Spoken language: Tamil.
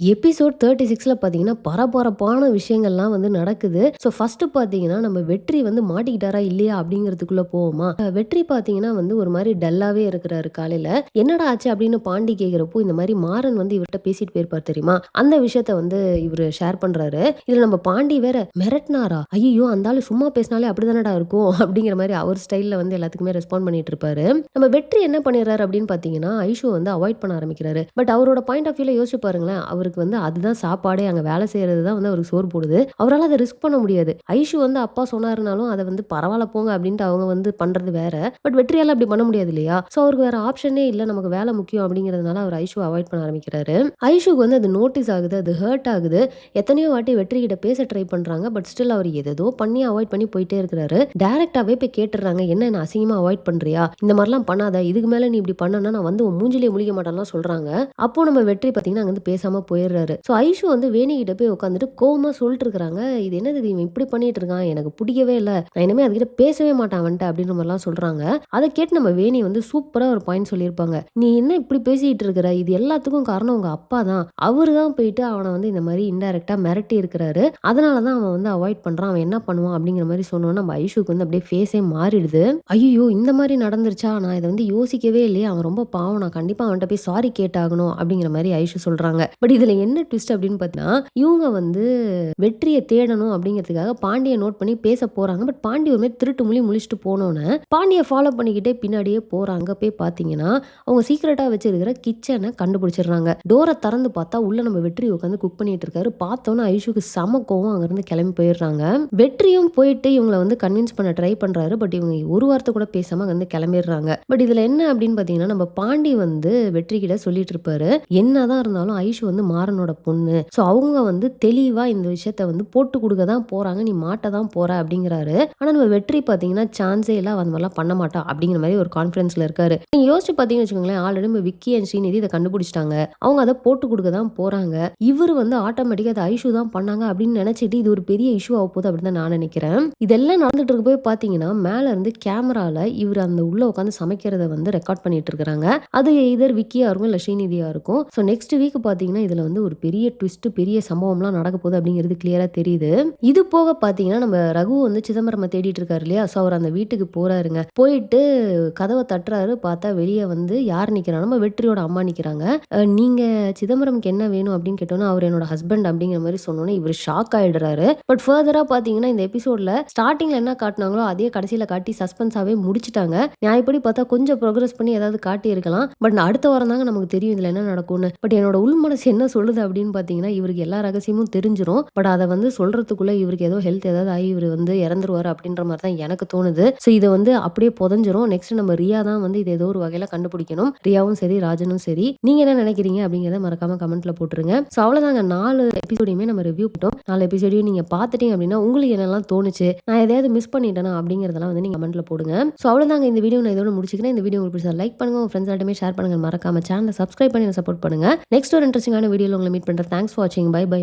எபிசோட் 36ல பார்த்தீங்கன்னா, பரபரப்பான விஷயங்கள்லாம் வந்து நடக்குது. ஸோ ஃபர்ஸ்ட்டு பார்த்தீங்கன்னா, நம்ம வெற்றி வந்து மாட்டிக்கிட்டாரா இல்லையா அப்படிங்கிறதுக்குள்ள போவோமா? வெற்றி பார்த்தீங்கன்னா வந்து ஒரு மாரி டல்லாவே இருக்கிறாரு காலையில. என்னடா ஆச்சு அப்படின்னு பாண்டி கேட்கிறப்போ, இந்த மாரி மாறன் வந்து இவர்ட்ட பேசிட்டு போயிருப்பார் தெரியுமா? அந்த விஷயத்த வந்து இவரு ஷேர் பண்றாரு. இதுல நம்ம பாண்டி வேற மிரட்னாரா? ஐய்யயோ! அந்த ஆளு சும்மா பேசினாலே அப்படிதானடா இருக்கும். அப்படிங்கிற மாரி அவர் ஸ்டைல்ல வந்து எல்லாத்துக்குமே ரெஸ்பாண்ட் பண்ணிட்டு இருப்பாரு. நம்ம வெற்றி என்ன பண்ணிடுறாரு அப்படின்னு பார்த்தீங்கன்னா, ஐஷு வந்து அவாய்ட் பண்ண ஆரம்பிக்கிறாரு. பட் அவரோட பாயிண்ட் ஆஃப் வியூல யோசிச்சு பாருங்களேன். அவருக்கு வந்து அதுதான் சாப்பாடே, அங்க வேலை செய்றது தான் வந்து அவருக்கு சோறு போடுது. அவரால அத ரிஸ்க் பண்ண முடியாது. ஐஷு வந்து அப்பா சொன்னாருனாலும் அத வந்து பரவால்ல போங்க அப்டின்ட்டு அவங்க வந்து பண்றது வேற. பட் வெற்றியால அப்டி பண்ண முடியாது இல்லையா? சோ அவருக்கு வேற ஆப்ஷனே இல்ல. நமக்கு வேலை முக்கியம் அப்டிங்கிறதுனால அவர் ஐஷுவ அவாய்ட் பண்ண ஆரம்பிக்கிறாரு. ஐஷுக்கு வந்து அது நோட்டீஸ் ஆகுது. அது ஹர்ட் ஆகுது. எத்தனையோ வாட்டி வெற்றி கிட்ட பேச ட்ரை பண்றாங்க. பட் ஸ்டில் அவர் ஏதேதோ பண்ணி அவாய்ட் பண்ணி போயிட்டே இருக்கிறாரு. டைரக்ட்டாவே போய் கேட்டுர்றாங்க. என்ன அசிங்கமா அவாய்ட் பண்றியா? இந்த மாரிலாம் பண்ணாத. இதுக்கு மேல நீ இப்டி பண்ணனா நான் வந்து உன் மூஞ்சிலே முழிக்க மாட்டேன்லாம் சொல்றாங்க. அப்போ நம்ம வெற்றி பார்த்தீங்கன்னா, அங்கருந்து பேசாம போயிடுறாரு. ஸோ ஐஷு வந்து வேணி கிட்ட போய் உட்காந்துட்டு கோவமா சொல்லிட்டு இருக்காங்க. இது என்னது இது இவன் இப்படி பண்ணிட்டு இருக்கான். எனக்கு பிடிக்கவே இல்ல. நான் இனிமே அதுகிட்ட பேசவே மாட்டேன் அவன்ட்ட அப்படின்ற மாதிரிலாம் சொல்றாங்க. அத கேட்டு நம்ம வேணி வந்து சூப்பரா ஒரு பாயிண்ட் சொல்லியிருப்பாங்க. நீ என்ன இப்படி பேசிட்டு இருக்கிற? இது எல்லாத்துக்கும் காரணம் உங்க அப்பா தான். அவரு தான் போயிட்டு அவன வந்து இந்த மாதிரி இன்டைரக்ட்டா மிரட்டி இருக்கிறாரு. அதனால தான் அவன் வந்து அவாய்ட் பண்றான். அவன் என்ன பண்ணுவான் அப்படிங்கிற மாதிரி சொன்னோம்னா நம்ம ஐஷுக்கு வந்து அப்படியே ஃபேஸே மாறிடுது. ஐய்யயோ! இந்த மாதிரி நடந்துருச்சா? நான் இத வந்து யோசிக்கவே இல்லையே. அவன் ரொம்ப பாவம். நான் கண்டிப்பா அவன்ட்ட போய் சாரி கேட்டாகணும் அப்படிங்கிற மாதிரி ஐஷு சொல்றாங்க. பட் இதுல என்ன ட்விஸ்ட் அப்படின்னு பார்த்தீங்கன்னா, இவங்க வந்து வெற்றிய தேடணும் அப்படிங்கிறதுக்காக பாண்டிய நோட் பண்ணி பேச போறாங்க. பட் பாண்டி ஒரு மாரி திருட்டு முழி முழிச்சுட்டு போனோனே, பாண்டிய ஃபாலோ பண்ணிக்கிட்டே பின்னாடியே போறாங்க. போய் பார்த்தீங்கன்னா, அவங்க சீக்ரெட்டா வச்சிருக்கிற கிச்சன கண்டுபிடிச்சிடுறாங்க. டோர திறந்து பார்த்தா உள்ள நம்ம வெற்றி உட்காந்து குக் பண்ணிட்டு இருக்காரு. பார்த்தோன்னே ஐஷுக்கு செம கோவம். அங்கிருந்து கிளம்பி போயிடுறாங்க. வெற்றியும் போயிட்டு இவங்கள வந்து கன்வின்ஸ் பண்ண ட்ரை பண்றாரு. பட் இவங்க ஒரு வார்த்தை கூட பேசாம அங்கிருந்து கிளம்பிடுறாங்க. பட் இதுல என்ன அப்படின்னு பார்த்தீங்கன்னா, நம்ம பாண்டி வந்து வெற்றி கிட்ட சொல்லிட்டு இருப்பாரு. என்னதான் இருந்தாலும் ஐஷு வந்து மாறனோட பொண்ணு. சோ அவங்க வந்து தெளிவா இந்த விஷயத்த வந்து போட்டு குடுக்க தான் போறாங்க. நீ மாட்ட தான் போற அப்படிங்கிறாரு. ஆனா நம்ம வெற்றி பார்த்தீங்கன்னா, சான்ஸே இல்ல. அவ அந்த மாதிரிலாம் பண்ண மாட்டா அப்படிங்கிற மாதிரி ஒரு கான்ஃபிடன்ஸ்ல இருக்காரு. நீங்க யோசிச்சு பார்த்தீங்கன்னு வச்சுக்கோங்களேன், ஆல்ரெடி நம்ம விக்கி அண்ட் ஸ்ரீநிதி இத கண்டுபிடிச்சிட்டாங்க. அவங்க அத போட்டு குடுக்க தான் போறாங்க. இவரு வந்து ஆட்டோமேட்டிக்கா அத ஐஷு தான் பண்ணாங்க அப்படின்னு நினைச்சிட்டு இது ஒரு பெரிய இஷ்யூ ஆக போகுது அப்படின்னு தான் நான் நினைக்கிறேன். இதெல்லாம் நடந்துட்டு இருக்க போய் பார்த்தீங்கன்னா, மேல இருந்து கேமரால இவரு அந்த உள்ள உட்காந்து சமைக்கிறத வந்து ரெக்கார்ட் பண்ணிட்டு இருக்காங்க. அது எய்தர் விக்கியா இருக்கும் இல்ல ஸ்ரீநிதியா இருக்கும். சோ நெக்ஸ்ட் வீக் பார்த்தீங்கன்னா, இதுல வந்து ஒரு பெரிய ட்விஸ்ட், பெரிய சம்பவம்லாம் நடக்க போகுது அப்படிங்கிறது கிளியரா தெரியுது. இது போக பார்த்தீங்கன்னா, நம்ம ரகு வந்து சிதம்பரம தேடிட்டு இருக்காரு இல்லையா? சோ அவர் அந்த வீட்டுக்கு போறாருங்க. போயிட்டு கதவ தட்டுறாரு. பார்த்தா வெளிய வந்து யார் நிக்கிறா? நம்ம வெற்றியோட அம்மா நிக்கிறாங்க. நீங்க சிதம்பரம்க்கு என்ன வேணும் அப்படின்னு கேட்டோம்னா, அவர் என்னோட ஹஸ்பண்ட் அப்படிங்கிற மாதிரி சொன்னோனே இவரு ஷாக் ஆயிடுறாரு. பட் ஃபர்தரா பார்த்தீங்கன்னா, இந்த எபிசோட்ல ஸ்டார்டிங்ல என்ன காட்டுனாங்களோ அதே கடைசியில காட்டி சஸ்பென்ஸாவே முடிச்சுட்டாங்க. நியாயப்படி பார்த்தா கொஞ்சம் ப்ரோக்ரஸ் பண்ணி ஏதாவது காட்டியிருக்கலாம். பட் அடுத்த வாரம் தாங்க நமக்கு தெரியும் இதுல என்ன நடக்கும்னு. பட் என்னோட உள் மனசு என்ன சொல்லுது அப்படின்னு பார்த்தீங்கன்னா, இவருக்கு எல்லா ரகசியமும் தெரிஞ்சிரும். பட் அத வந்து சொல்றதுக்குள்ள இவருக்கு ஏதோ ஹெல்த் ஏதாவது ஆகி இவரு வந்து இறந்துருவாரு அப்படின்ற மாரி தான் எனக்கு தோணுது. சோ இத வந்து அப்படியே புதைஞ்சிரும். நெக்ஸ்ட் நம்ம ரியா தான் வந்து இத ஏதோ ஒரு வகையில கண்டுபிடிக்கணும். ரியாவும் சரி, ராஜனும் சரி. நீங்க என்ன நினைக்கிறீங்க அப்படிங்கிறத மறக்காம கமெண்ட்ல போட்டுருங்க. சோ அவ்வளவுதாங்க 4 எபிசோடையுமே நம்ம ரிவ்யூ பண்ணிட்டோம். 4 எபிசோடையும் நீங்க பார்த்துட்டீங்க அப்படின்னா, உங்களுக்கு என்னெல்லாம் தோணுச்சு? நான் எதையாவது மிஸ் பண்ணிட்டேனா அப்படிங்கிறதெல்லாம் வந்து நீங்க கமெண்ட்ல போடுங்க. சோ அவ்வளவுதாங்க இந்த வீடியோ நான் இதோட முடிச்சுக்கிறேன். இந்த வீடியோ உங்களுக்கு பிடிச்சா லைக் பண்ணுங்க. உங்க ஃப்ரெண்ட்ஸ் எல்லாருமே ஷேர் பண்ணுங்க. மறக்காம சேனலை சப்ஸ்கிரைப் பண்ணி சப்போர்ட் பண்ணுங்க. நெக்ஸ்ட் ஒரு இன்ட்ரெஸ்டிங்கான வீடியோல உங்களை மீட் பண்றேன். தேங்க்ஸ் ஃபார் வாட்சிங். Bye by.